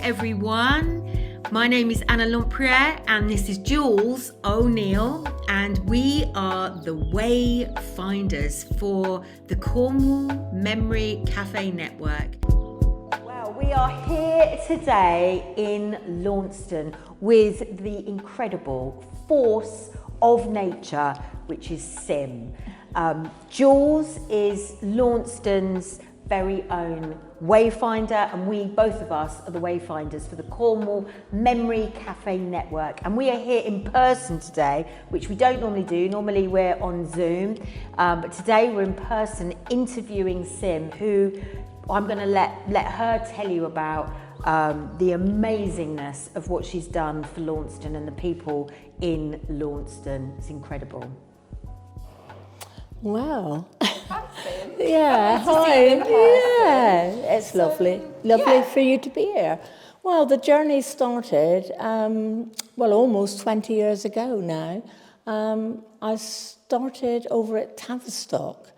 everyone. My name is Anna Lompriere and this is Jules O'Neill, and we are the Wayfinders for the Cornwall Memory Cafe Network. Well, we are here today in Launceston with the incredible force of nature, which is Cym. Jules is Launceston's very own Wayfinder, and we, both of us, are the Wayfinders for the Cornwall Memory Cafe Network. And we are here in person today, which we don't normally do. Normally we're on Zoom, but today we're in person interviewing Cym, who I'm going to let her tell you about the amazingness of what she's done for Launceston and the people in Launceston. It's incredible. Wow. Yeah, hi. Yeah, it's lovely. Lovely for you to be here. Well, the journey started, almost 20 years ago now. I started over at Tavistock.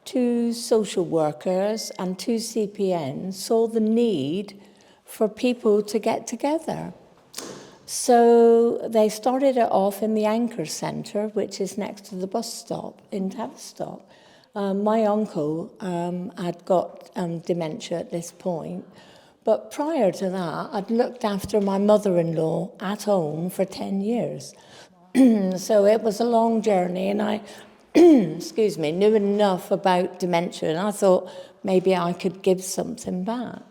2 social workers and 2 CPNs saw the need for people to get together. So they started it off in the Anchor Centre, which is next to the bus stop in Tavistock. My uncle had got dementia at this point, but prior to that, I'd looked after my mother-in-law at home for 10 years. So it was a long journey, and I, knew enough about dementia, and I thought maybe I could give something back.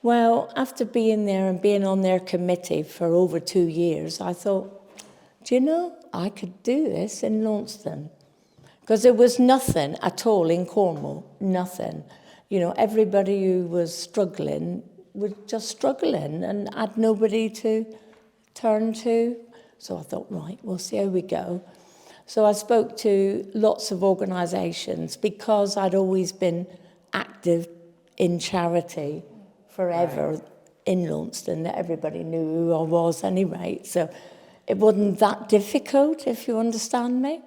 Well, after being there and being on their committee for over 2 years, I thought, do you know, I could do this in Launceston. Because there was nothing at all in Cornwall, nothing. You know, everybody who was struggling was just struggling and had nobody to turn to. So I thought, right, we'll see how we go. So I spoke to lots of organisations because I'd always been active in charity forever in Launceston, that everybody knew who I was anyway. So it wasn't that difficult, if you understand me.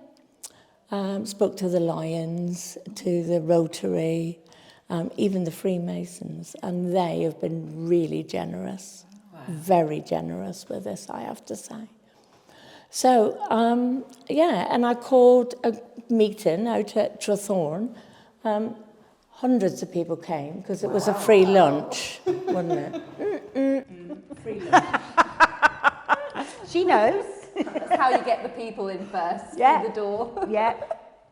Spoke to the Lions, to the Rotary, even the Freemasons, and they have been really generous, very generous with this, I have to say. So, and I called a meeting out at Trathorn. Hundreds of people came because it was a free lunch, wasn't it? Free lunch. She knows. That's how you get the people in first, through the door. Yeah,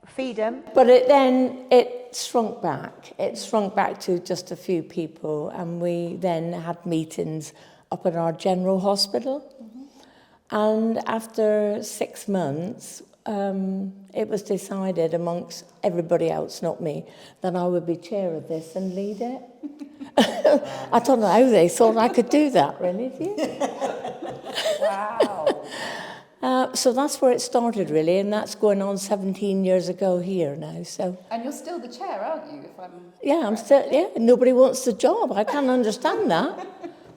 feed them. But it shrunk back. It shrunk back to just a few people, and we then had meetings up at our general hospital. Mm-hmm. And after 6 months, it was decided amongst everybody else, not me, that I would be chair of this and lead it. I don't know how they thought I could do that, really, do you? Wow. So that's where it started, really, and that's going on 17 years ago here now. So. And you're still the chair, aren't you? Yeah, I'm still. Yeah, nobody wants the job. I can't understand that,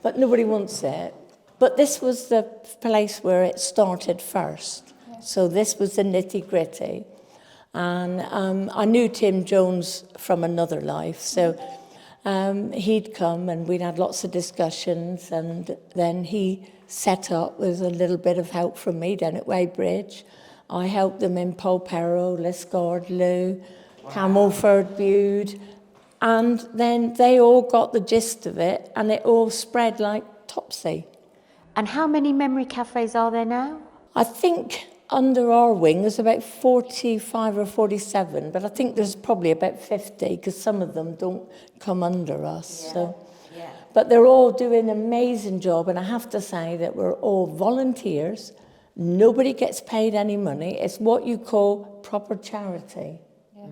but nobody wants it. But this was the place where it started first. So this was the nitty-gritty. And I knew Tim Jones from another life, so he'd come and we'd had lots of discussions, and then he set up with a little bit of help from me down at Weybridge. I helped them in Polperro, Liscard, Lou, Camelford, Bude, and then they all got the gist of it, and it all spread like topsy. And how many memory cafes are there now? I think under our wing there's about 45 or 47, but I think there's probably about 50 because some of them don't come under us. But they're all doing an amazing job, and I have to say that we're all volunteers. Nobody gets paid any money. It's what you call proper charity. Yeah.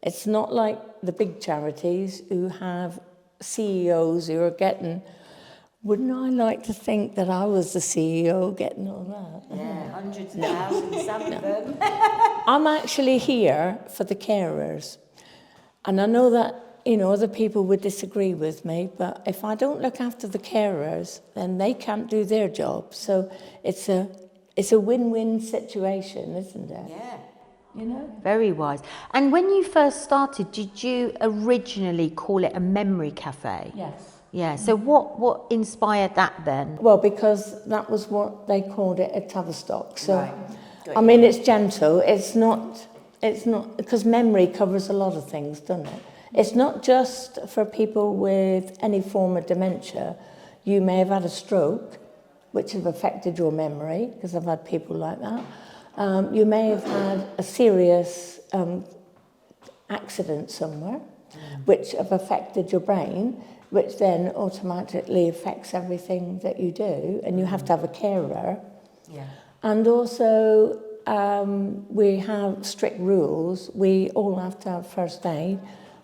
It's not like the big charities who have CEOs who are getting... Wouldn't I like to think that I was the CEO getting all that? Yeah, hundreds of thousands, some of them. I'm actually here for the carers. And I know that, you know, other people would disagree with me, but if I don't look after the carers, then they can't do their job. So it's a win-win situation, isn't it? Yeah. You know? Very wise. And when you first started, did you originally call it a memory cafe? Yes. Yeah. So what inspired that then? Well, because that was what they called it at Tavistock. So, Right. I mean, it's gentle. It's not, because memory covers a lot of things, doesn't it? It's not just for people with any form of dementia. You may have had a stroke, which have affected your memory, because I've had people like that. You may have had a serious accident somewhere, which have affected your brain, which then automatically affects everything that you do, and you have to have a carer. Yeah. And also, we have strict rules. We all have to have first aid.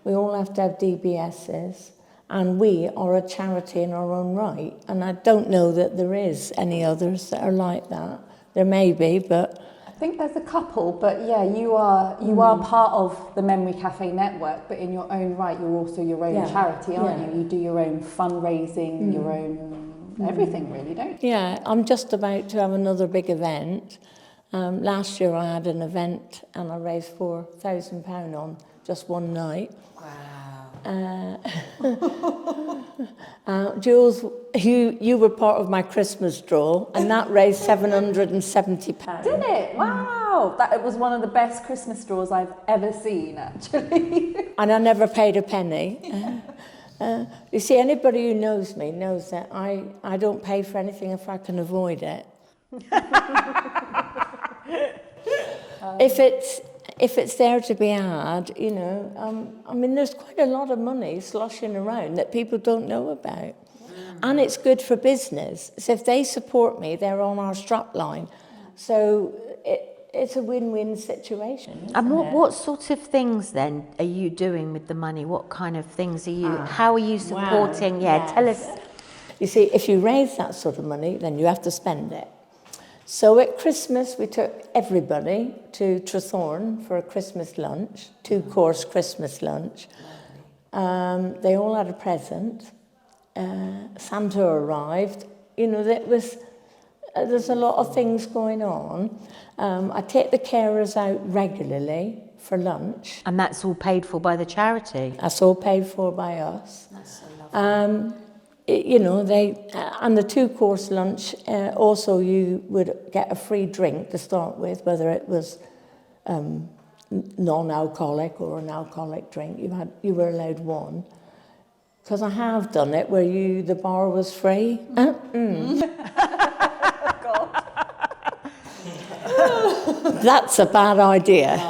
We all have to have DBSs. And we are a charity in our own right. And I don't know that there is any others that are like that. There may be, but... I think there's a couple, but yeah, you are part of the Memory Cafe Network, but in your own right, you're also your own charity, aren't you? You do your own fundraising, your own everything, really, don't you? Yeah, I'm just about to have another big event. Last year I had an event and I raised £4,000 on just one night. Jules, you were part of my Christmas draw, and that raised £770. Did it? Wow! That was one of the best Christmas draws I've ever seen, actually. And I never paid a penny. You see, anybody who knows me knows that I don't pay for anything if I can avoid it. If it's there to be had, you know, I mean, there's quite a lot of money sloshing around that people don't know about. And it's good for business. So if they support me, they're on our strap line. So it's a win-win situation. And what sort of things then are you doing with the money? What kind of things are you, how are you supporting? Wow. Tell us. You see, if you raise that sort of money, then you have to spend it. So at Christmas, we took everybody to Trethorn for a Christmas lunch, 2-course Christmas lunch. They all had a present. Santa arrived. You know, there's a lot of things going on. I take the carers out regularly for lunch. And that's all paid for by the charity? That's all paid for by us. That's so lovely. You know, and the 2-course lunch, also you would get a free drink to start with, whether it was non-alcoholic or an alcoholic drink. You were allowed one. Because I have done it where the bar was free. That's a bad idea.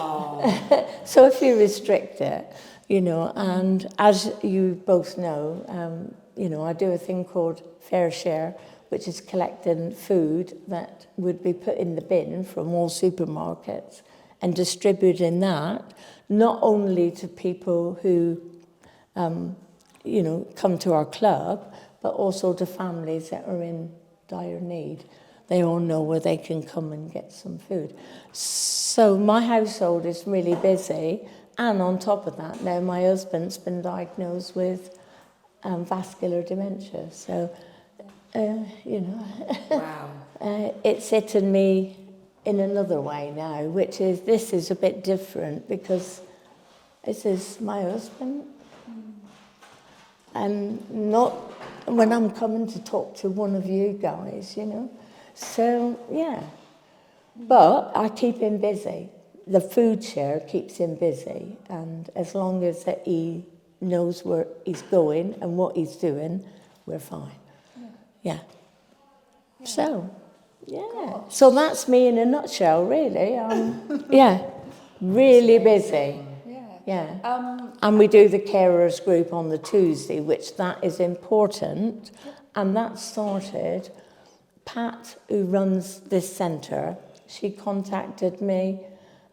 So if you restrict it, you know, and as you both know, you know, I do a thing called Fair Share, which is collecting food that would be put in the bin from all supermarkets and distributing that not only to people who, you know, come to our club, but also to families that are in dire need. They all know where they can come and get some food. So my household is really busy, and on top of that, now my husband's been diagnosed with vascular dementia. So, you know, it's hitting me in another way now, which is, this is a bit different because this is my husband. And not when I'm coming to talk to one of you guys, you know. So, yeah. But I keep him busy. The food share keeps him busy. And as long as that he knows where he's going and what he's doing, we're fine. Yeah. So, yeah. So that's me in a nutshell, really. Yeah, really busy. Yeah. And we do the carers group on the Tuesday, which that is important. And that started, Pat, who runs this centre, she contacted me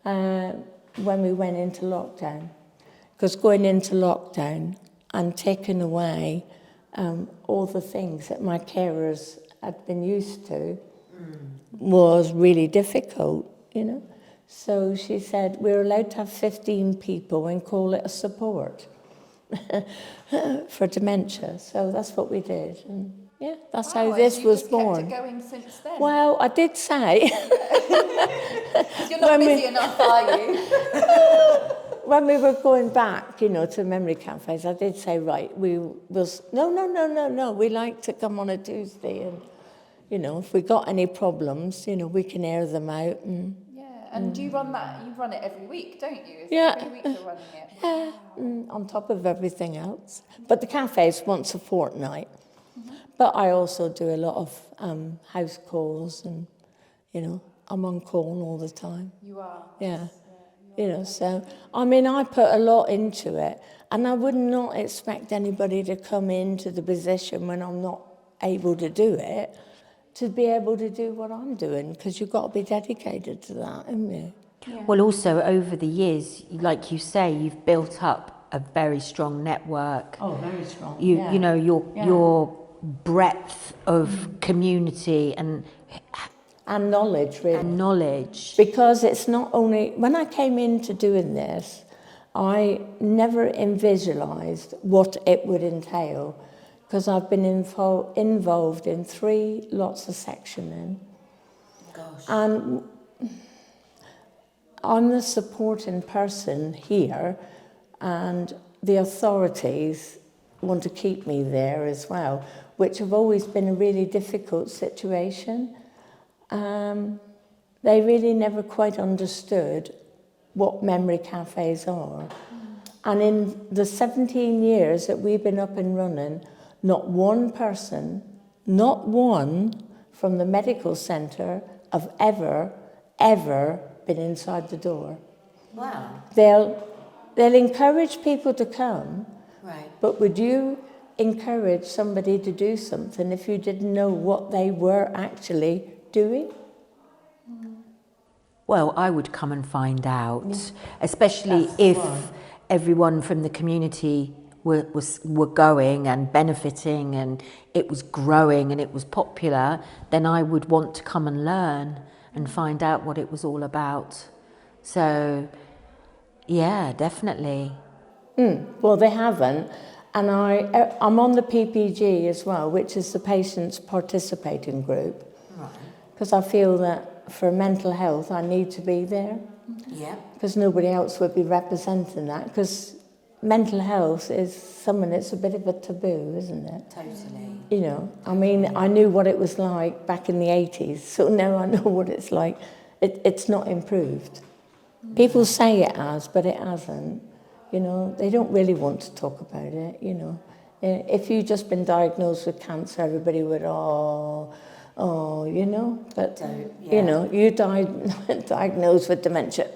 when we went into lockdown. Because going into lockdown and taking away all the things that my carers had been used to was really difficult, you know. So she said, we're allowed to have 15 people and call it a support for dementia. So that's what we did. And yeah, that's how this was born. Kept it going since then. Well, I did say. You're not busy enough, are you? when we were going back, to memory cafes, I did say, right, we will, no, we like to come on a Tuesday and, if we got any problems, we can air them out. And do you run that? You run it every week, don't you? Is it every week you're running it? Yeah, on top of everything else. But the cafe's once a fortnight. But I also do a lot of house calls and, I'm on call all the time. You are? Yeah. So, I put a lot into it. And I would not expect anybody to come into the position when I'm not able to do it, to be able to do what I'm doing, because you've got to be dedicated to that, haven't you? Yeah. Well, also over the years, like you say, you've built up a very strong network. Oh, very strong. Your breadth of community and knowledge, really. And knowledge. Because it's not only, when I came into doing this, I never visualised what it would entail, because I've been involved in 3 lots of sectioning. Gosh. And I'm the supporting person here, and the authorities want to keep me there as well, which have always been a really difficult situation. They really never quite understood what memory cafes are. And in the 17 years that we've been up and running, not one person, not one from the medical centre have ever been inside the door. Wow. They'll encourage people to come, right. But would you encourage somebody to do something if you didn't know what they were actually doing? Well, I would come and find out, especially if everyone from the community were going and benefiting and it was growing and it was popular, then I would want to come and learn and find out what it was all about. So, yeah, definitely. Well, they haven't. And I'm on the PPG as well, which is the Patients Participating Group. Right. Because I feel that for mental health, I need to be there. Yeah. Because nobody else would be representing that. Because mental health is something, it's a bit of a taboo, isn't it? Totally. I knew what it was like back in the 80s, so now I know what it's like. It's not improved. People say it has, but it hasn't. They don't really want to talk about it, If you've just been diagnosed with cancer, everybody would, but, you diagnosed with dementia.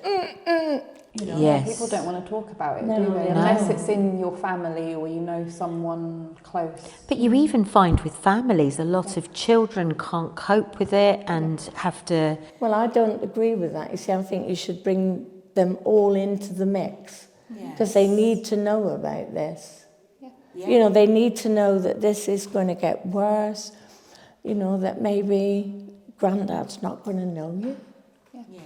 Yes. People don't want to talk about it, No, do they? no. Unless it's in your family or someone close. But you even find with families, a lot of children can't cope with it and have to... Well, I don't agree with that. You see, I think you should bring them all into the mix. Because they need to know about this. Yeah. They need to know that this is going to get worse. That maybe Grandad's not going to know you. Yeah.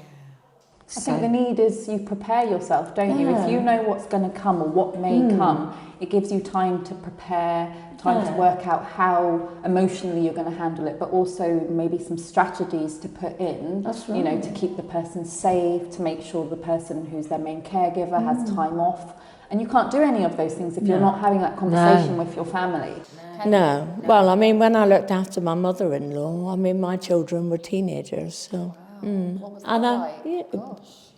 I think the need is you prepare yourself, don't you? If you know what's going to come or what may come, it gives you time to prepare, time to work out how emotionally you're going to handle it, but also maybe some strategies to put in, to keep the person safe, to make sure the person who's their main caregiver has time off. And you can't do any of those things if you're not having that conversation with your family. No. Well, when I looked after my mother-in-law, my children were teenagers, so... What was that like? Gosh.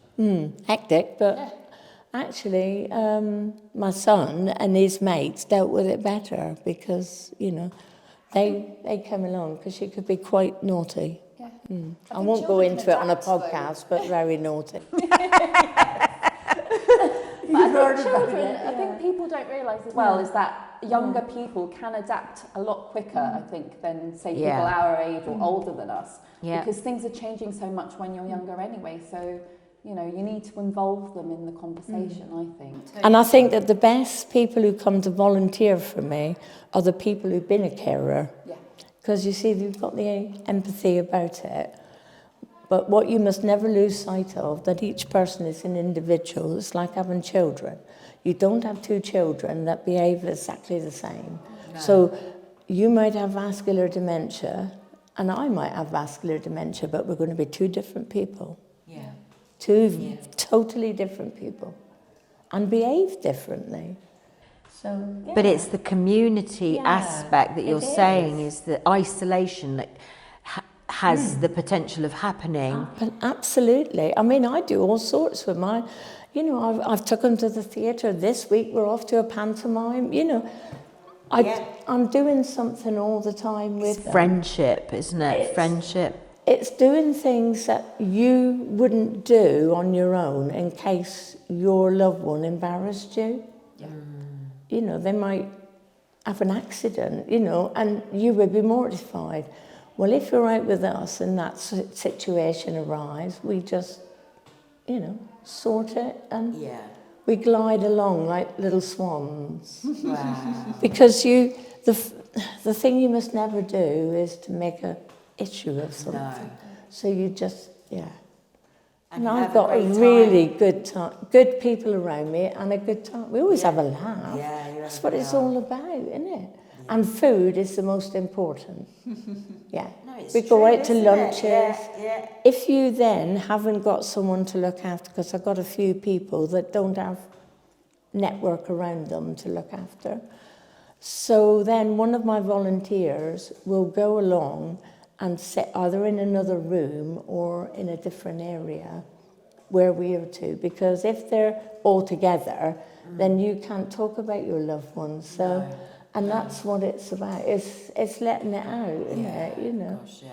Hectic, but actually, my son and his mates dealt with it better because, they came along because she could be quite naughty. Yeah. I won't go into it on a podcast, but very naughty. I think people don't realise as well is that younger people can adapt a lot quicker, I think, than, say, people our age or older than us. Yeah. Because things are changing so much when you're younger anyway. So, you need to involve them in the conversation, I think. And I think that the best people who come to volunteer for me are the people who've been a carer. Yeah. Because you see, they've got the empathy about it. But what you must never lose sight of, that each person is an individual. It's like having children. You don't have 2 children that behave exactly the same. No. So you might have vascular dementia, and I might have vascular dementia, but we're going to be 2 different people. Yeah. 2 totally different people. and behave differently. So, yeah. But it's the community aspect that you're saying is the isolation that has the potential of happening. Absolutely. I mean, I do all sorts with mine. You know, I've took them to the theatre. This week we're off to a pantomime. You know, I'm doing something all the time with them. Friendship, isn't it? Friendship. It's doing things that you wouldn't do on your own in case your loved one embarrassed you. Yeah. You know, they might have an accident, you know, and you would be mortified. Well, if you're out with us and that situation arrives, we just, you know, sort it and we glide along like little swans. Wow. Because the thing you must never do is to make an issue of something. No. So you just, And I've got a really good people around me and a good time. We always have a laugh. That's what it's all about, isn't it? Yeah. And food is the most important. No, we go out to lunches. If you then haven't got someone to look after, because I've got a few people that don't have network around them to look after. So then one of my volunteers will go along and sit either in another room or in a different area where we are to, because if they're all together, then you can't talk about your loved ones. So, and that's what it's about. It's letting it out, isn't it? You know. Gosh,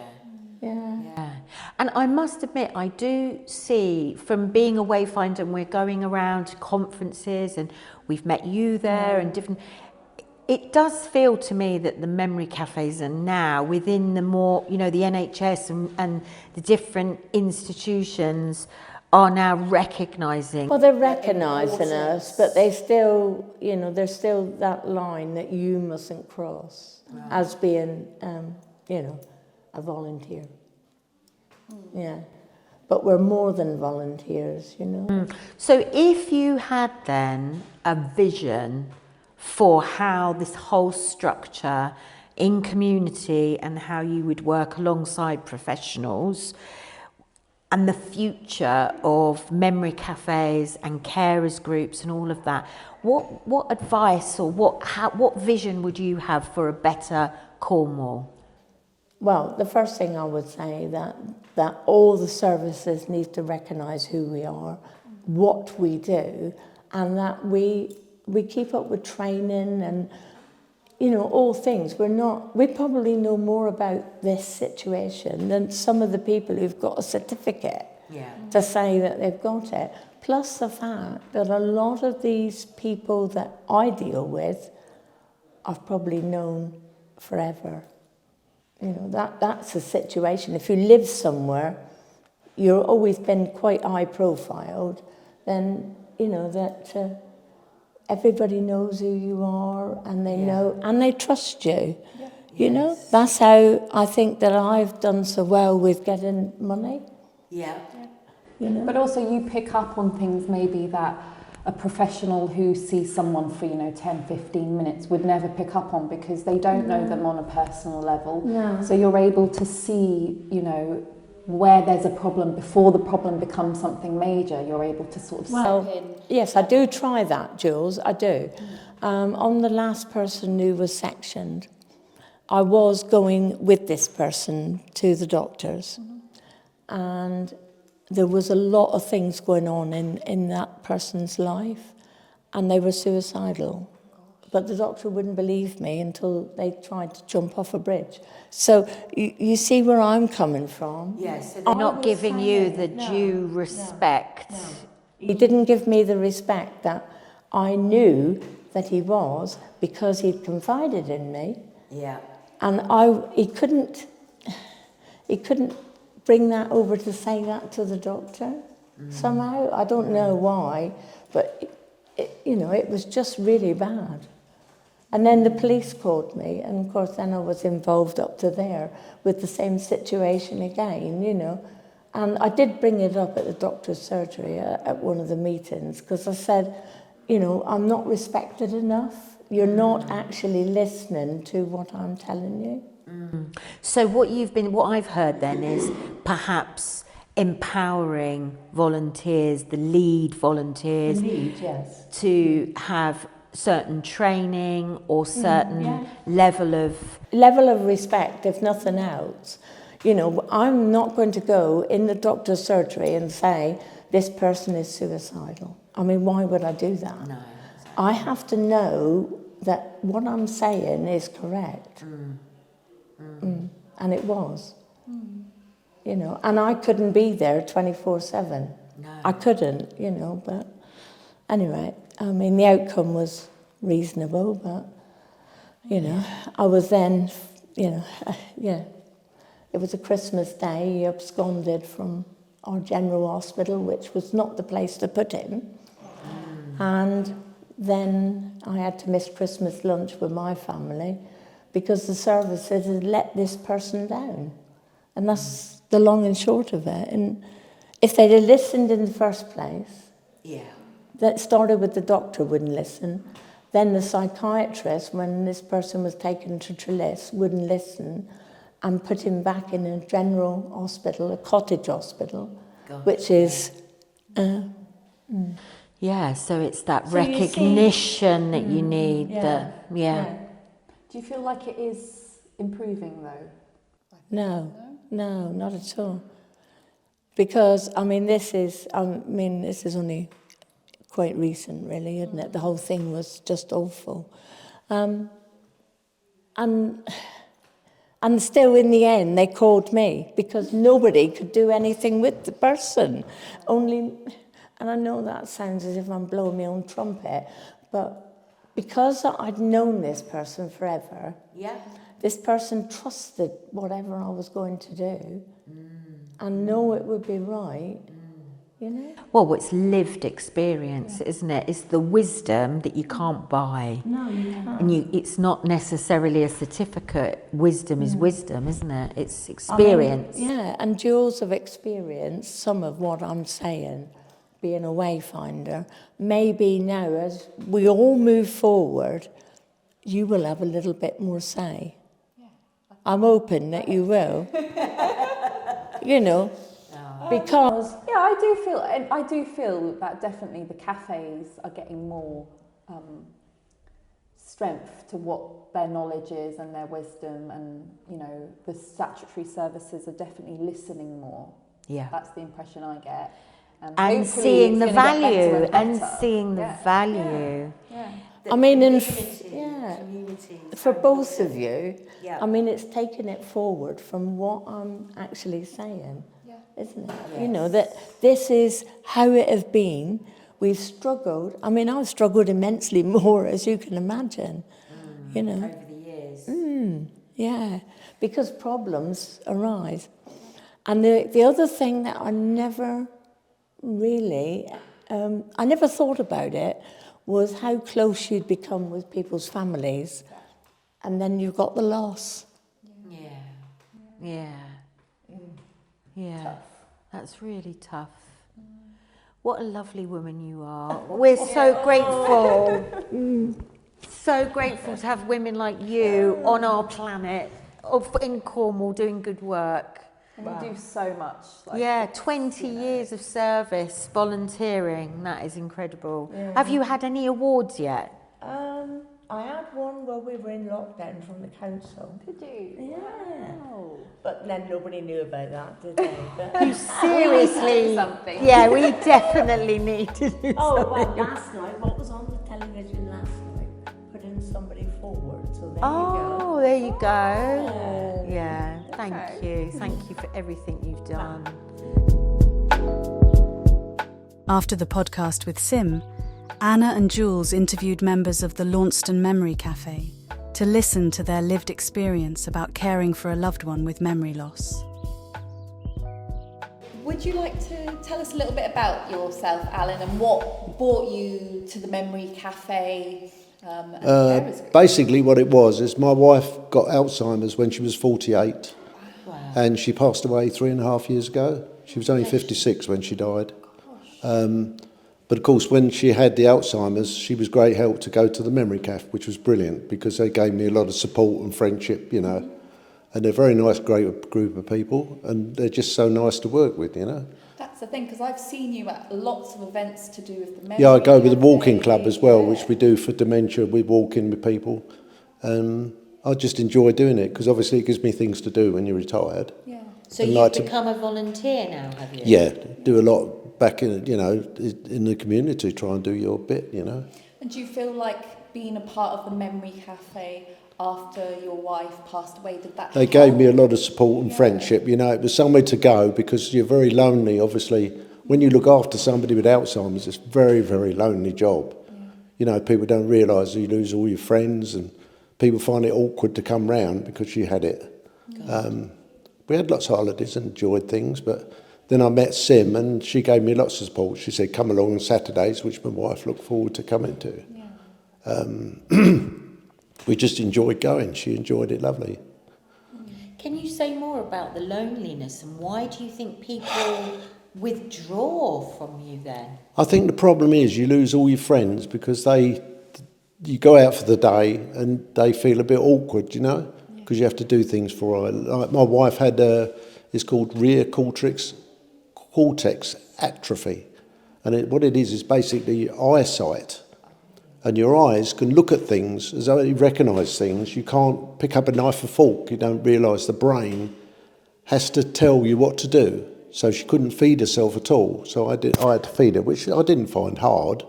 yeah. And I must admit, I do see from being a Wayfinder, and we're going around to conferences, and we've met you there, and different. It does feel to me that the memory cafes are now within the more, you know, the NHS and the different institutions are now recognising. Well, they're recognising us, but they still, you know, there's still that line that you mustn't cross as being, you know, a volunteer. Yeah. But we're more than volunteers, you know. So if you had then a vision for how this whole structure in community and how you would work alongside professionals and the future of memory cafes and carers groups and all of that, what advice or what vision would you have for a better Cornwall? Well, the first thing I would say that all the services need to recognise who we are, what we do, and that we keep up with training and, you know, all things. We probably know more about this situation than some of the people who've got a certificate to say that they've got it. Plus the fact that a lot of these people that I deal with I've probably known forever. You know, that's a situation. If you live somewhere, you've always been quite high profiled, then, you know, that everybody knows who you are and they know and they trust you. Yeah. You know, that's how I think that I've done so well with getting money. Yeah. You know? But also you pick up on things maybe that a professional who sees someone for, 10, 15 minutes would never pick up on because they don't know them on a personal level. No. So you're able to see, where there's a problem before the problem becomes something major. You're able to sort of step in. Yes, I do try that, Jules, I do. On the last person who was sectioned, I was going with this person to the doctors, and there was a lot of things going on in that person's life, and they were suicidal. But the doctor wouldn't believe me until they tried to jump off a bridge. So you see where I'm coming from? Yes, so they're not giving you the due respect. No. He didn't give me the respect that I knew that he was because he'd confided in me. Yeah. And he couldn't bring that over to say that to the doctor somehow. I don't know why, but it was just really bad. And then the police called me, and of course then I was involved up to there with the same situation again, And I did bring it up at the doctor's surgery at one of the meetings, because I said, I'm not respected enough. You're not actually listening to what I'm telling you. So what I've heard then is perhaps empowering volunteers, the lead volunteers, yes. to have certain training or certain level of respect, if nothing else. You know, I'm not going to go in the doctor's surgery and say this person is suicidal. I mean, why would I do that? No. I have to know that what I'm saying is correct. And it was. You know, and I couldn't be there 24/7. No. I couldn't, you know, but anyway, I mean, the outcome was reasonable, but, you know, I was then, you know, it was a Christmas day. He absconded from our general hospital, which was not the place to put him. And then I had to miss Christmas lunch with my family because the services had let this person down. And that's the long and short of it. And if they'd have listened in the first place, that started with the doctor wouldn't listen, then the psychiatrist, when this person was taken to Trellis, wouldn't listen and put him back in a general hospital, a cottage hospital, which is... Yeah, so it's that recognition that you need. Yeah. Do you feel like it is improving though? No, not at all. Because, I mean, this is only quite recent, really, isn't it? The whole thing was just awful. And still, in the end, they called me because nobody could do anything with the person. And I know that sounds as if I'm blowing my own trumpet, but because I'd known this person forever, this person trusted whatever I was going to do and know it would be right, you know? Well, it's lived experience, isn't it? It's the wisdom that you can't buy. No, you can't. And it's not necessarily a certificate. Wisdom is wisdom, isn't it? It's experience. I mean, and Jules have experienced some of what I'm saying, being a wayfinder. Maybe now, as we all move forward, you will have a little bit more say. I'm hoping that you will. You know, because... I do feel that definitely the cafes are getting more strength to what their knowledge is and their wisdom, and, you know, the statutory services are definitely listening more. Yeah. That's the impression I get. And seeing the value, I mean, for both of you, I mean, it's taken it forward from what I'm actually saying, isn't it? Yes. You know, that this is how it has been. We've struggled. I mean, I've struggled immensely more, as you can imagine, you know. Over the years. Because problems arise. And the other thing that I never really, I never thought about it, was how close you'd become with people's families, and then you've got the loss. Yeah. That's really tough. What a lovely woman you are. We're so grateful. So grateful to have women like you on our planet, in Cornwall, doing good work. And you do so much. 20 years of service, volunteering, that is incredible. Yeah. Have you had any awards yet? I had one while we were in lockdown from the council. Did you? Yeah. Wow. But then nobody knew about that, did they? But you seriously? Something. Yeah, we definitely need to do something. Well, last night, what was on the television last night? Putting somebody forward, so there you go. Oh, there you go. Yeah, thank you. Thank you for everything you've done. After the podcast with Cym, Anna and Jules interviewed members of the Launceston Memory Cafe to listen to their lived experience about caring for a loved one with memory loss. Would you like to tell us a little bit about yourself, Alan, and what brought you to the Memory Cafe? Basically what it was is my wife got Alzheimer's when she was 48. Wow. And she passed away 3.5 years ago. She was only 56 when she died. But of course, when she had the Alzheimer's, she was great help to go to the Memory Cafe, which was brilliant because they gave me a lot of support and friendship, you know. And they're a very nice, great group of people, and they're just so nice to work with, you know. That's the thing, because I've seen you at lots of events to do with the memory. Yeah, I go with the walking cafe. club as well, Yeah. which we do for dementia. We walk in with people. I just enjoy doing it because obviously it gives me things to do when you're retired. Yeah. So And you've like to- become a volunteer now, have you? Yeah, do a lot back in, you know, in the community, try and do your bit, you know. And do you feel like being a part of the Memory Cafe after your wife passed away, did that They gave me a lot of support and friendship, you know. It was somewhere to go because you're very lonely, obviously. When you look after somebody with Alzheimer's, it's a very, very lonely job. You know, people don't realise you lose all your friends and people find it awkward to come round because you had it. We had lots of holidays and enjoyed things, but then I met Cym and she gave me lots of support. She said, come along on Saturdays, which my wife looked forward to coming to. We just enjoyed going. She enjoyed it lovely. Can you say more about the loneliness and why do you think people withdraw from you then? I think the problem is you lose all your friends because you go out for the day and they feel a bit awkward, you know, because you have to do things for a while. Like my wife had it's called rear cortex atrophy, and what it is basically eyesight. And your eyes can look at things as though you recognise things. You can't pick up a knife or fork. You don't realise the brain has to tell you what to do. So she couldn't feed herself at all. So I had to feed her, which I didn't find hard.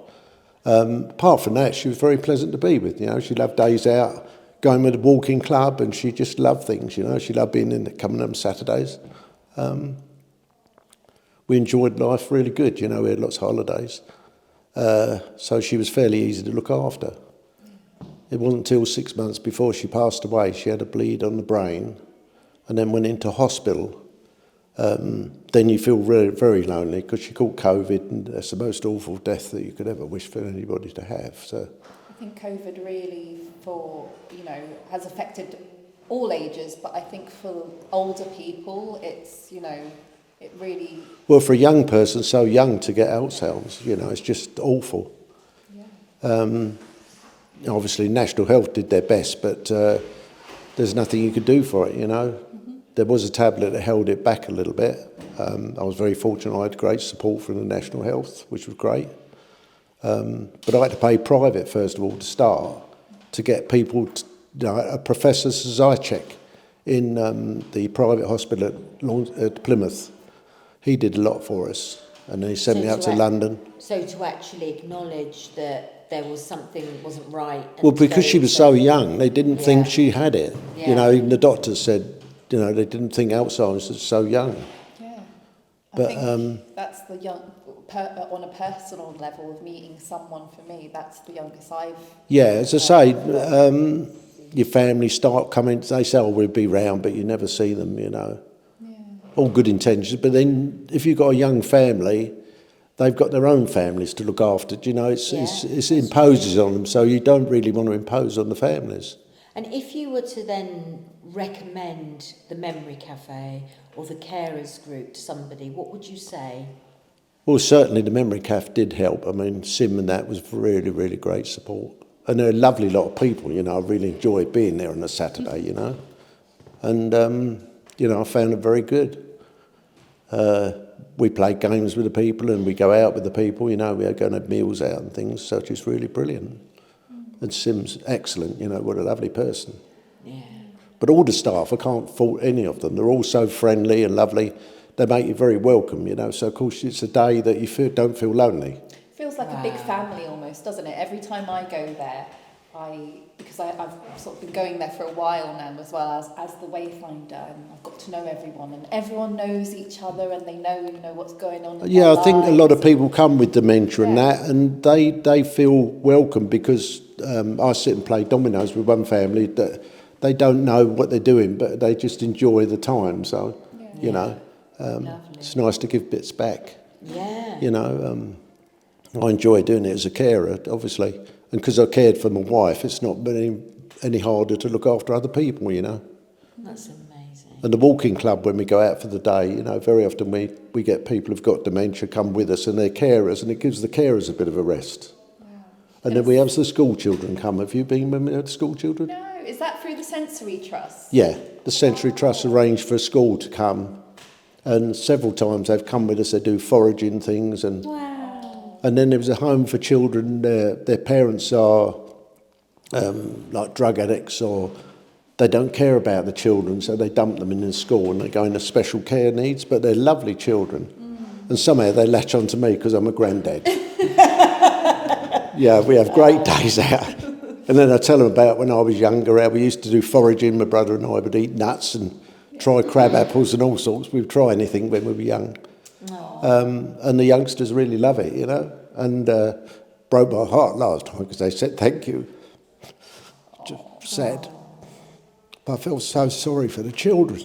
Apart from that, she was very pleasant to be with. You know, she loved days out, going with the walking club, and she just loved things. You know, she loved coming on Saturdays. We enjoyed life really good. You know, we had lots of holidays. So she was fairly easy to look after. It wasn't until 6 months before she passed away, she had a bleed on the brain and then went into hospital. Then you feel very, very lonely because she caught COVID and that's the most awful death that you could ever wish for anybody to have. So I think COVID really has affected all ages, but I think for older people, it's, it really... Well, for a young person, so young to get Alzheimer's, it's just awful. Yeah. Obviously, National Health did their best, but there's nothing you could do for it, Mm-hmm. There was a tablet that held it back a little bit. I was very fortunate. I had great support from the National Health, which was great. But I had to pay private, first of all, to start, to get people, a Professor check in the private hospital at Plymouth. He did a lot for us, and then he sent me out to London. So to actually acknowledge that there was something that wasn't right. Well, because she was so young, they didn't think she had it. Yeah. Even the doctors said, they didn't think Alzheimer's was so young. Yeah. But I think that's the on a personal level of meeting someone, for me, that's the youngest I've... Yeah, as I say, your family start coming, they say, we'll be round, but you never see them, Yeah. All good intentions, but then if you've got a young family, they've got their own families to look after. It imposes on them, so you don't really want to impose on the families. And if you were to then recommend the Memory Cafe or the carers group to somebody, what would you say? Well, certainly the Memory Cafe did help. I mean, Cym and that was really, really great support. And they're a lovely lot of people, I really enjoyed being there on a Saturday, And, I found it very good. We play games with the people and we go out with the people, we are going to have meals out and things, so it's really brilliant. And Cym's excellent, what a lovely person. Yeah. But all the staff, I can't fault any of them. They're all so friendly and lovely. They make you very welcome, so of course it's a day that you don't feel lonely. It feels like a big family almost, doesn't it? Every time I go there, because I've sort of been going there for a while now as well as the Wayfinder, and I've got to know everyone, and everyone knows each other, and they know what's going on. Yeah, I think a lot of people come with dementia and that, and they feel welcome because I sit and play dominoes with one family that they don't know what they're doing, but they just enjoy the time. So, it's nice to give bits back. Yeah. I enjoy doing it as a carer, obviously. And because I cared for my wife, it's not any harder to look after other people, That's amazing. And the walking club, when we go out for the day, very often we get people who've got dementia come with us and they're carers, and it gives the carers a bit of a rest. Yeah. And then we have the school children come. Have you been with the school children? No, is that through the Sensory Trust? Yeah. the Century Trust arranged for a school to come, and several times they've come with us. They do foraging things, and and then there was a home for children. Their parents are like drug addicts, or they don't care about the children, so they dump them in the school and they go into special care needs, but they're lovely children. And somehow they latch on to me because I'm a granddad. Yeah, we have great days out. And then I tell them about when I was younger, how we used to do foraging. My brother and I would eat nuts and try crab apples and all sorts. We'd try anything when we were young. And the youngsters really love it, you know. And broke my heart last time because they said thank you. Just sad. But I feel so sorry for the children.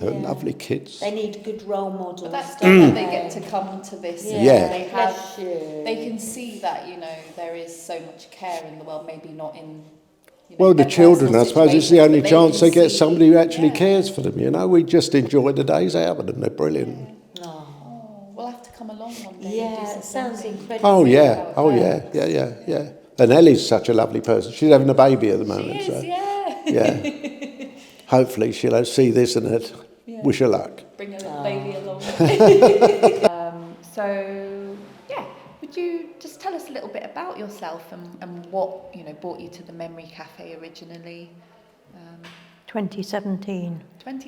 They're lovely kids. They need good role models. But that's good that they get to come to this. And Yeah. they can see that, you know, there is so much care in the world, maybe not in... You know, Well, the their children, I personal suppose, it's the situations, only but chance can they get see- somebody who actually cares for them, you know. We just enjoy the days out with them. They're brilliant. We'll have to come along one day. and do Yeah, some it sounds filming. incredible. Oh, yeah. Oh, yeah. And Ellie's such a lovely person. She's having a baby at the moment. She is, so, yeah. yeah. Hopefully she'll see this and it. Wish her luck. Bring a lady along. So, yeah, would you just tell us a little bit about yourself and what, you know, brought you to the Memory Cafe originally? 2017.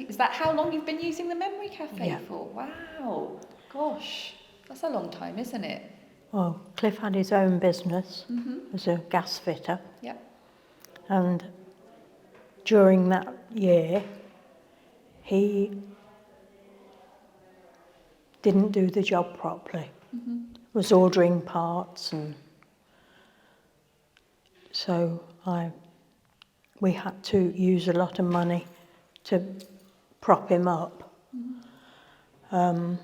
Is that how long you've been using the Memory Cafe Yeah. for? Wow, gosh, that's a long time, isn't it? Well, Cliff had his own business as a gas fitter, Yep. and during that year, he didn't do the job properly. Was ordering parts, and so we had to use a lot of money to prop him up. And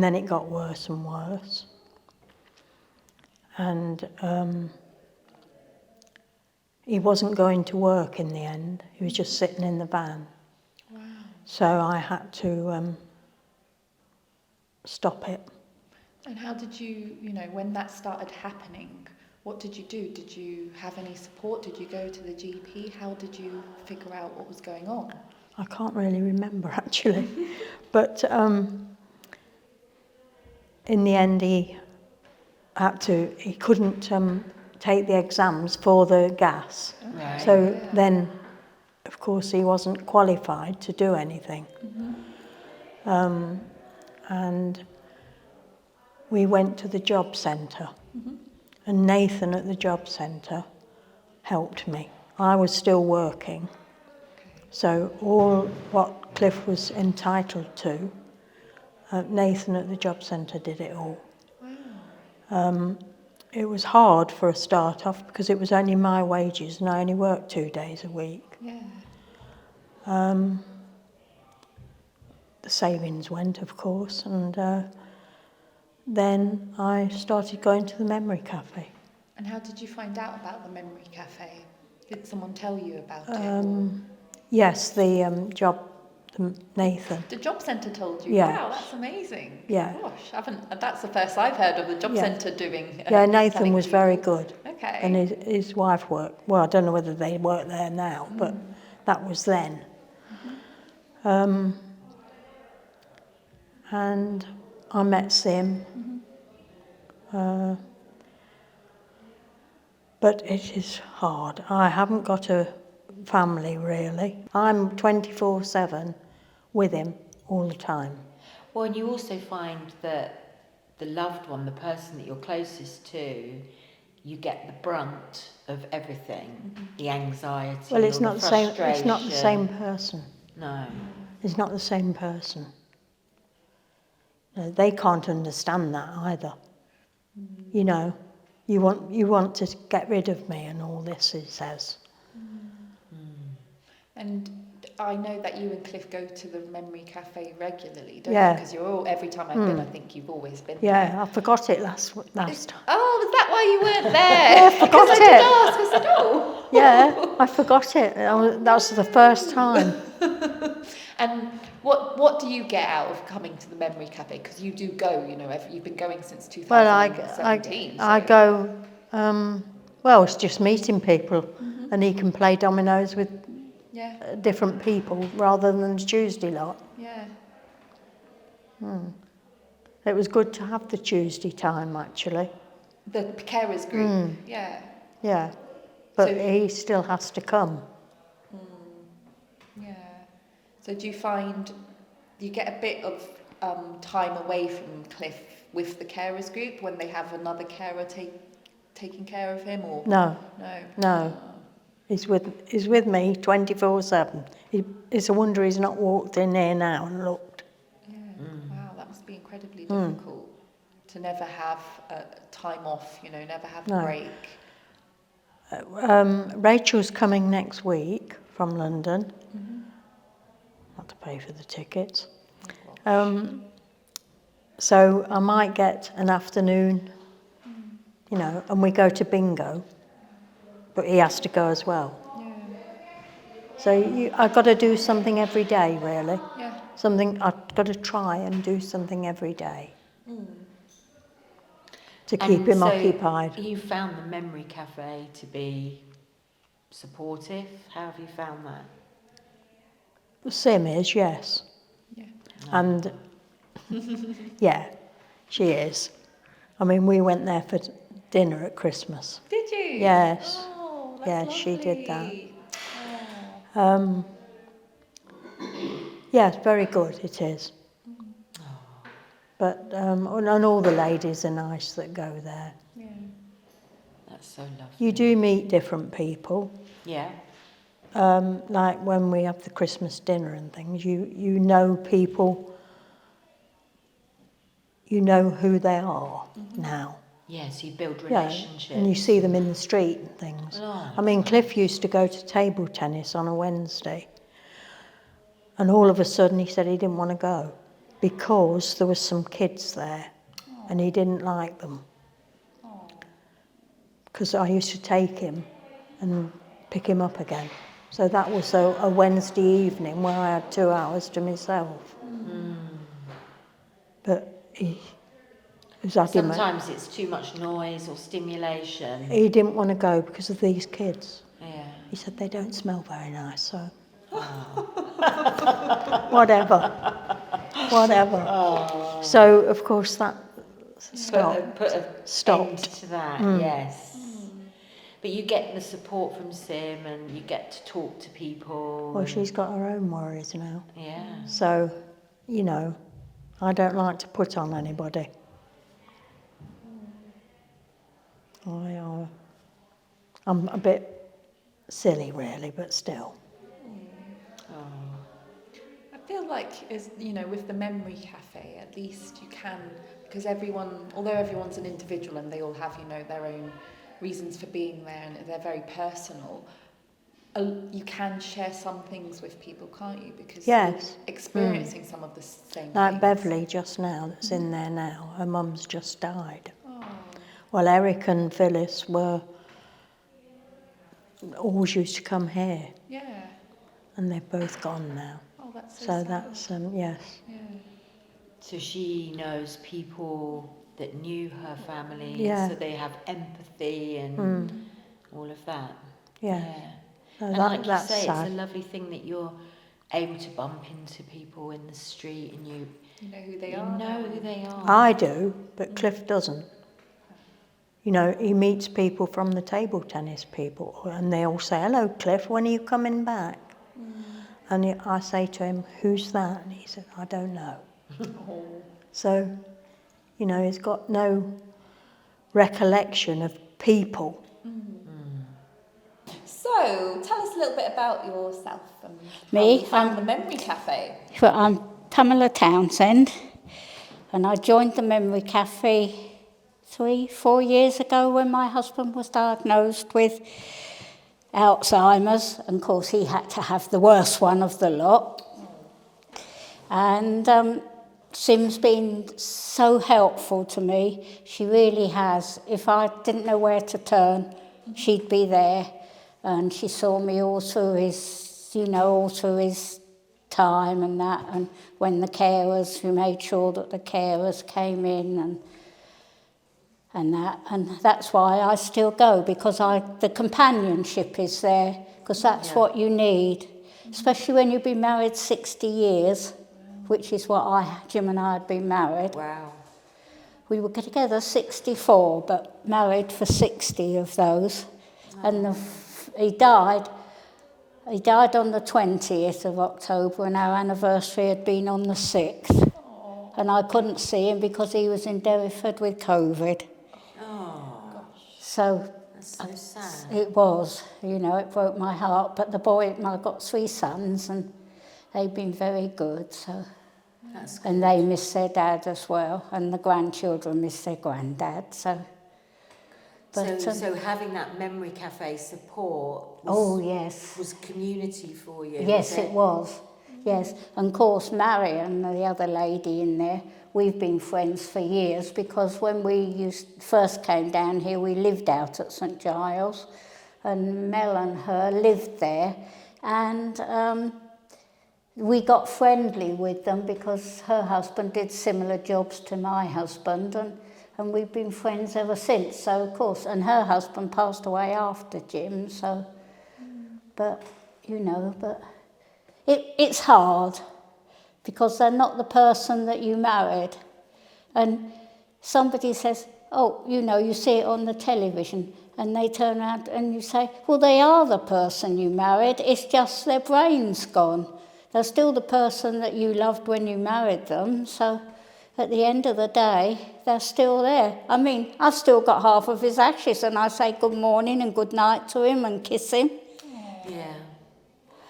then it got worse and worse. And he wasn't going to work in the end. He was just sitting in the van. Wow. So I had to stop it. And how did you, you know, when that started happening, what did you do? Did you have any support? Did you go to the GP? How did you figure out what was going on? I can't really remember actually, but in the end he couldn't take the exams for the gas. Right. So then, of course, he wasn't qualified to do anything. And we went to the job centre, and Nathan at the job centre helped me. I was still working, so all what Cliff was entitled to, Nathan at the job centre did it all. It was hard for a start off because it was only my wages and I only worked 2 days a week. Yeah. The savings went, of course, and then I started going to the Memory Cafe. And how did you find out about the Memory Cafe? Did someone tell you about it? Yes, Nathan. The job centre told you? Yeah. Wow, that's amazing. Yeah. Gosh, that's the first I've heard of the job Yeah. centre doing. Yeah, Nathan telling was people. very good. Okay. And his wife worked, well, I don't know whether they work there now, but that was then. And I met Cym. But it is hard. I haven't got a family, really. I'm 24/7 with him all the time. Well, and you also find that the loved one, the person that you're closest to, you get the brunt of everything, the anxiety, Well, it's or not the the same. It's not the frustration. same person. No. It's not the same person. No, they can't understand that either. You know, you want to get rid of me and all this, he says. And I know that you and Cliff go to the Memory Cafe regularly, don't Yeah. you? Because you're all, every time I've been, I think you've always been Yeah, there. I forgot it last time. Oh, was that why you weren't there? I forgot Because it. I did ask. I said, oh. Yeah, I forgot it. That was the first time. And what do you get out of coming to the Memory Cafe? Because you do go, you know, you've been going since 2017. Well, I go. Well, it's just meeting people, and he can play dominoes with different people rather than the Tuesday lot. Yeah. It was good to have the Tuesday time, actually. The carers group. Yeah. Yeah, but So- he still has to come. Yeah. So do you find you get a bit of time away from Cliff with the carers group when they have another carer taking care of him, or No, no? no. He's with me 24/7. It's a wonder he's not walked in here now and looked. Yeah. Wow, that must be incredibly difficult to never have time off. Never have a break. Rachel's coming next week from London. Not to pay for the tickets. So I might get an afternoon, and we go to bingo, but he has to go as well. So I've got to do something every day, really. Yeah. I've got to try and do something every day to keep him occupied. You found the Memory Cafe to be supportive. How have you found that? Cym is, yes. Yeah. And yeah, she is. I mean, we went there for dinner at Christmas. Did you? Yes. Oh, that's Yes, she did that. lovely. Yes, very good, it is. But, and all the ladies are nice that go there. Yeah. That's so lovely. You do meet different people. Yeah. Like when we have the Christmas dinner and things, you know people, you know who they are now. Yes, you build Yeah, relationships. and you see them in the street and things. Oh. I mean, Cliff used to go to table tennis on a Wednesday, and all of a sudden he said he didn't want to go because there was some kids there, and he didn't like them. Because I used to take him and pick him up again. So that was a Wednesday evening where I had 2 hours to myself. But he was adamant. Sometimes it's too much noise or stimulation. He didn't want to go because of these kids. Yeah. He said they don't smell very nice, so whatever. So of course that stopped. Put a Stopped. end to that, yes. But you get the support from Cym and you get to talk to people. Well, she's got her own worries now. Yeah. So, I don't like to put on anybody. I'm a bit silly, really, but still. I feel like, with the Memory Cafe, at least you can, because although everyone's an individual and they all have, their own reasons for being there and they're very personal, you can share some things with people, can't you? Because Yes. you're experiencing some of the same Like things. Beverly just now, that's in there now, her mum's just died. Well, Eric and Phyllis always used to come here, Yeah. and they've both gone now. Oh, that's so So sad. that's, yes. Yeah. So she knows people that knew her family, Yeah. so they have empathy and all of that. Yeah. So And that- like you that's say, sad. it's a lovely thing that you're able to bump into people in the street and you You know who they you are. know who they are. I do, but Cliff doesn't. He meets people from the table tennis people, and they all say, "Hello, Cliff, when are you coming back?" And I say to him, "Who's that?" And he said, "I don't know." So, he's got no recollection of people. So, tell us a little bit about yourself and Me? how you found the Memory Cafe. Well, I'm Pamela Townsend, and I joined the Memory Cafe 3-4 years ago when my husband was diagnosed with Alzheimer's, and of course he had to have the worst one of the lot. And Cym's been so helpful to me. She really has. If I didn't know where to turn, she'd be there. And she saw me all through his time and that. And when the carers, we made sure that the carers came in and that. And that's why I still go, because the companionship is there, because that's what you need. especially when you've been married 60 years, which is what Jim and I had been married. Wow. We were together 64, but married for 60 of those. And he died on the 20th of October, and our anniversary had been on the 6th. And I couldn't see him because he was in Derriford with COVID. Oh, so that's so sad. It was, it broke my heart. But I've got 3 sons, and they've been very good. So, that's good. And they miss their dad as well, and the grandchildren miss their granddad. So, so having that memory cafe support was community for you. Yes, it was. Yes, and of course Marion, the other lady in there, we've been friends for years because when we first came down here, we lived out at St Giles, and Mel and her lived there, and we got friendly with them because her husband did similar jobs to my husband, and we've been friends ever since. So of course, and her husband passed away after Jim, so, but. It's hard because they're not the person that you married. And somebody says, you see it on the television, and they turn around and you say, well, they are the person you married, it's just their brain's gone. They're still the person that you loved when you married them, so at the end of the day, they're still there. I mean, I've still got half of his ashes, and I say good morning and good night to him and kiss him. Yeah.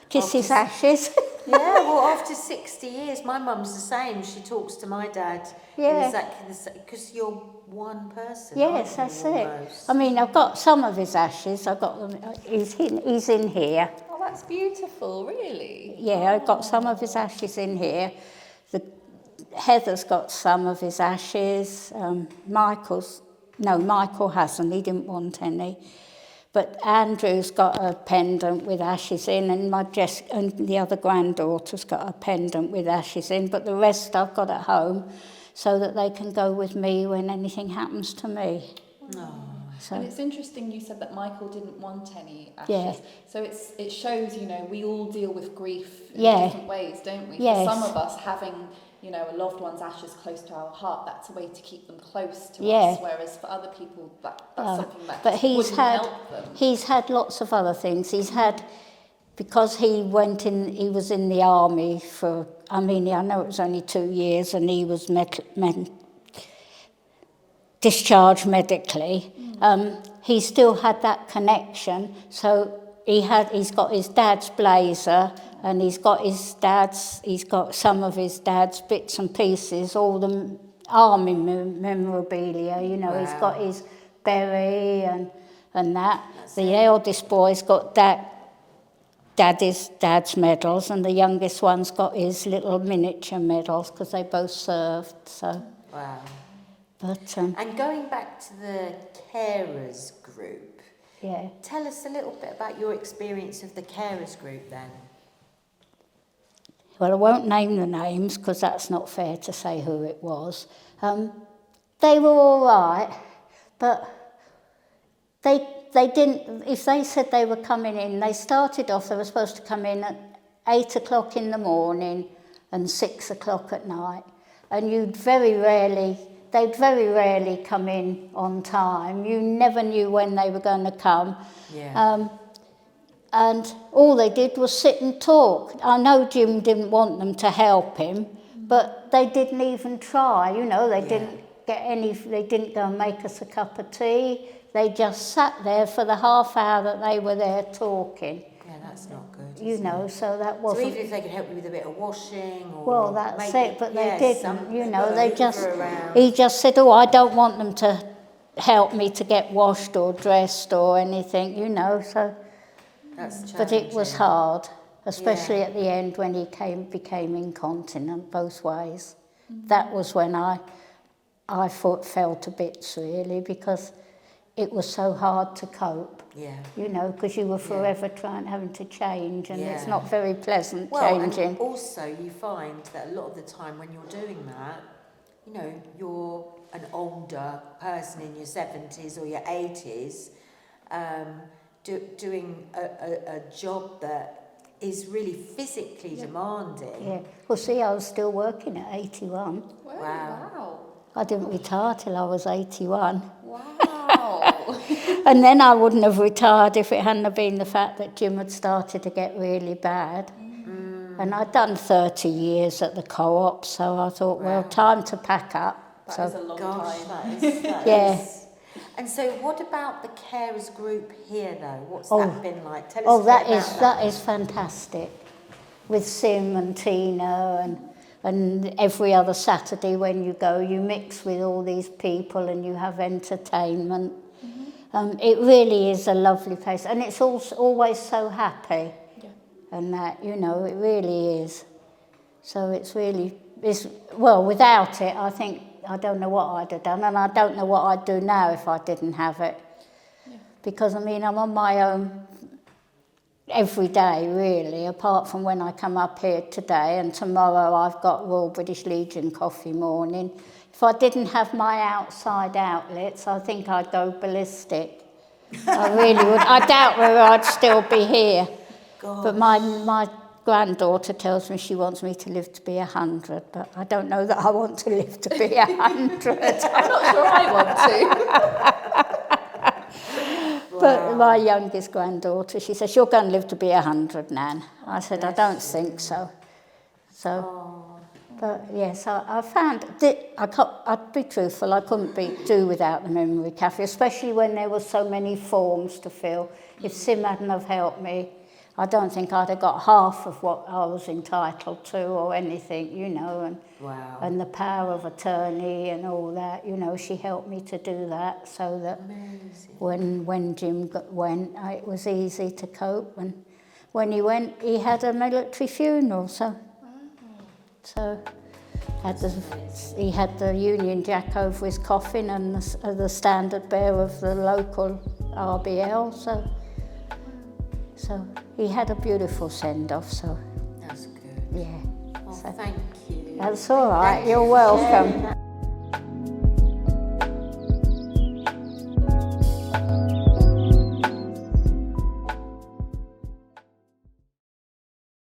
Kiss his ashes. Yeah, well, after 60 years, my mum's the same. She talks to my dad exactly the same, because you're one person. Yes, that's it. I mean, I've got some of his ashes. I've got them. He's in here. Oh, that's beautiful, really. Yeah, I've got some of his ashes in here. Heather's got some of his ashes. Michael hasn't. He didn't want any. But Andrew's got a pendant with ashes in, and and the other granddaughter's got a pendant with ashes in, but the rest I've got at home so that they can go with me when anything happens to me. Oh. So. And it's interesting you said that Michael didn't want any ashes. Yeah. So it shows, we all deal with grief in different ways, don't we? Yes. For some of us, having a loved one's ashes close to our heart, that's a way to keep them close to us, whereas for other people, that's something that wouldn't help them. He's had lots of other things. He's had, because he was in the army for, I know it was only 2 years, and he was discharged medically. He still had that connection, so he's got his dad's blazer, and he's got some of his dad's bits and pieces, all the army memorabilia, Wow. He's got his beret and that. The eldest boy's got dad's medals, and the youngest one's got his little miniature medals because they both served. So. Wow. But and going back to the carers group, tell us a little bit about your experience of the carers group then. Well, I won't name the names because that's not fair to say who it was. They were all right, but they didn't, if they said they were coming in, they started off, they were supposed to come in at 8 o'clock in the morning and 6 o'clock at night. And they'd very rarely come in on time. You never knew when they were going to come. Yeah. And all they did was sit and talk. I know Jim didn't want them to help him, but they didn't even try, they didn't go and make us a cup of tea. They just sat there for the half hour that they were there talking. Yeah, that's not good. So that wasn't... So even if they could help you with a bit of washing or... Well, that's it, but they didn't, He just said, I don't want them to help me to get washed or dressed or anything, so... That's but it was hard, especially at the end when he became incontinent both ways. Mm-hmm. That was when I fell to bits, really, because it was so hard to cope. Yeah. Because you were forever having to change, and it's not very pleasant changing. And also you find that a lot of the time when you're doing that, you're an older person in your 70s or your 80s, doing a job that is really physically demanding. Yeah. Well, see, I was still working at 81. Wow. I didn't retire till I was 81. Wow. And then I wouldn't have retired if it hadn't have been the fact that Jim had started to get really bad. And I'd done 30 years at the co-op, so I thought, well, time to pack up. That is a long time. That Yeah. is. And so what about the carers group here, though? What's that been like? Tell us a bit that about that is fantastic. With Cym and Tina and every other Saturday when you go, you mix with all these people and you have entertainment. It really is a lovely place, and it's also always so happy. And that, you know, it really is. So well, without it, I don't know what I'd have done, and I don't know what I'd do now if I didn't have it. Because, I mean, I'm on my own every day, really, apart from when I come up here today, and tomorrow I've got Royal British Legion coffee morning. If I didn't have my outside outlets, I think I'd go ballistic. I really would. I doubt whether I'd still be here. But my granddaughter tells me she wants me to live to be 100, but I don't know that I want to live to be 100. I'm not sure I want to. But my youngest granddaughter, she says, you're going to live to be 100, Nan. I said, I don't think so. But yes, I found, I'd be truthful, I couldn't do without the Memory Cafe, especially when there were so many forms to fill. If Cym hadn't have helped me, I don't think I'd have got half of what I was entitled to or anything, you know, and the power of attorney and all that, you know, she helped me to do that so that when Jim went, it was easy to cope. And when he went, he had a military funeral, so he had the Union Jack over his coffin and the standard bearer of the local RBL, so he had a beautiful send-off, so... That's good. Yeah. Well, thank you. That's all right, you're welcome.